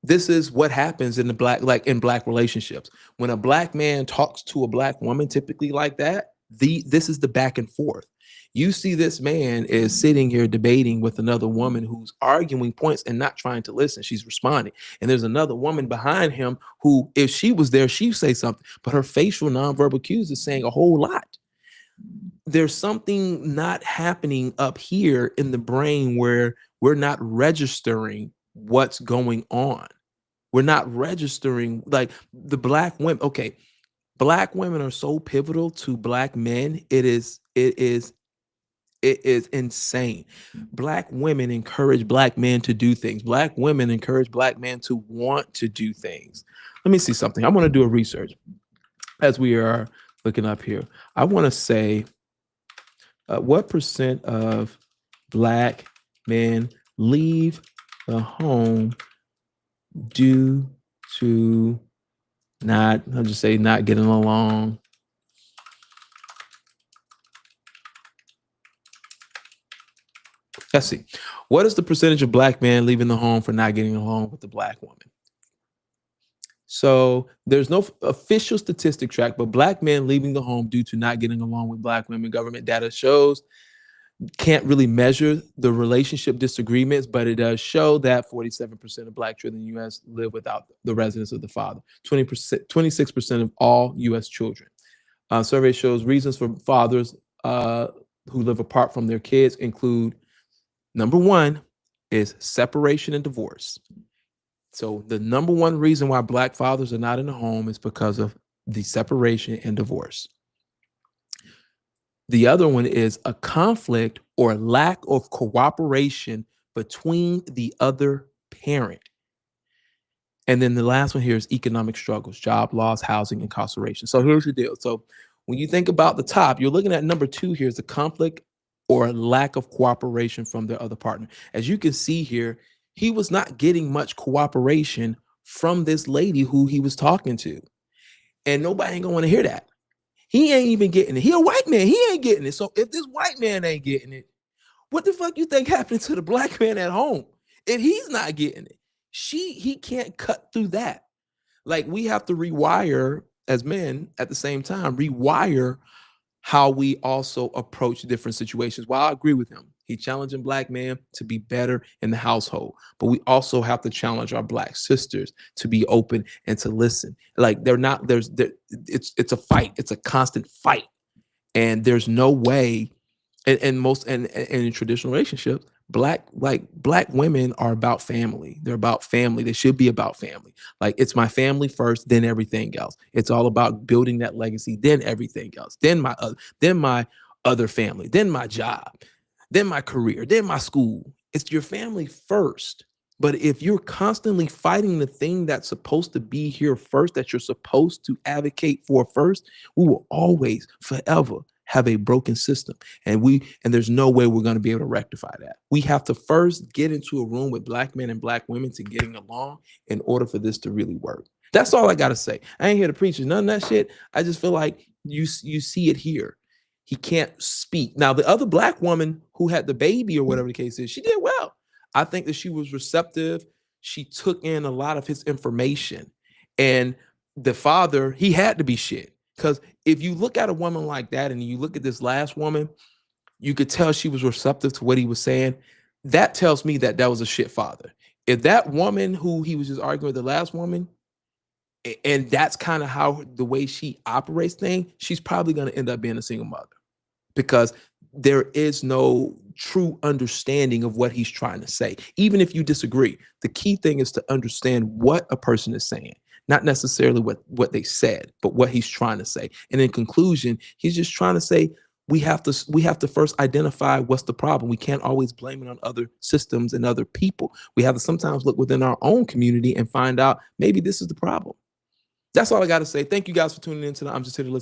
A: this is what happens in Black relationships. When a Black man talks to a Black woman, typically like that, This is the back and forth. You see this man is sitting here debating with another woman who's arguing points and not trying to listen. She's responding. And there's another woman behind him who, if she was there, she'd say something, but her facial nonverbal cues is saying a whole lot. There's something not happening up here in the brain where we're not registering what's going on. We're not registering, like, the black women. Okay, black women are so pivotal to black men. It is insane. Black women encourage black men to do things. Black women encourage black men to want to do things. Let me see something. I want to do a research as we are looking up here. I want to say, what percent of black men leave the home due to I'll just say not getting along? Let's see. What is the percentage of black men leaving the home for not getting along with the black woman? So there's no official statistic track, but black men leaving the home due to not getting along with black women. Government data shows, can't really measure the relationship disagreements, but it does show that 47% of black children in the U.S. live without the residence of the father. 26% of all U.S. children. Survey shows reasons for fathers who live apart from their kids include, number one is separation and divorce. So the number one reason why black fathers are not in the home is because of the separation and divorce. The other one is a conflict or lack of cooperation between the other parent. And then the last one here is economic struggles, job loss, housing, incarceration. So here's the deal. So when you think about the top, you're looking at number two here is a conflict or lack of cooperation from their other partner. As you can see here, he was not getting much cooperation from this lady who he was talking to. And nobody ain't gonna want to hear that. He ain't even getting it. He a white man. He ain't getting it. So if this white man ain't getting it, what the fuck you think happened to the black man at home? If he's not getting it, he can't cut through that. Like, we have to rewire as men at the same time, rewire how we also approach different situations. While I agree with him, he's challenging black men to be better in the household, but we also have to challenge our black sisters to be open and to listen. Like, it's a fight. It's a constant fight. And there's no way, and in traditional relationships, black women are about family. They're about family. They should be about family. Like, it's my family first, then everything else. It's all about building that legacy, then everything else, then my other family, then my job, then my career, then my school. It's your family first. But if you're constantly fighting the thing that's supposed to be here first, that you're supposed to advocate for first, we will always, forever have a broken system. And there's no way we're going to be able to rectify that. We have to first get into a room with black men and black women to getting along in order for this to really work. That's all I got to say. I ain't here to preach none of that shit. I just feel like you see it here. He can't speak. Now, the other black woman who had the baby or whatever the case is, she did well. I think that she was receptive. She took in a lot of his information. And the father, he had to be shit. Because if you look at a woman like that and you look at this last woman, you could tell she was receptive to what he was saying. That tells me that was a shit father. If that woman who he was just arguing with, the last woman, and that's kind of how the way she operates things, she's probably going to end up being a single mother, because there is no true understanding of what he's trying to say. Even if you disagree, the key thing is to understand what a person is saying, not necessarily what they said, but what he's trying to say. And in conclusion, he's just trying to say, we have to first identify what's the problem. We can't always blame it on other systems and other people. We have to sometimes look within our own community and find out maybe this is the problem. That's all I got to say. Thank you guys for tuning in tonight. I'm just here to listen.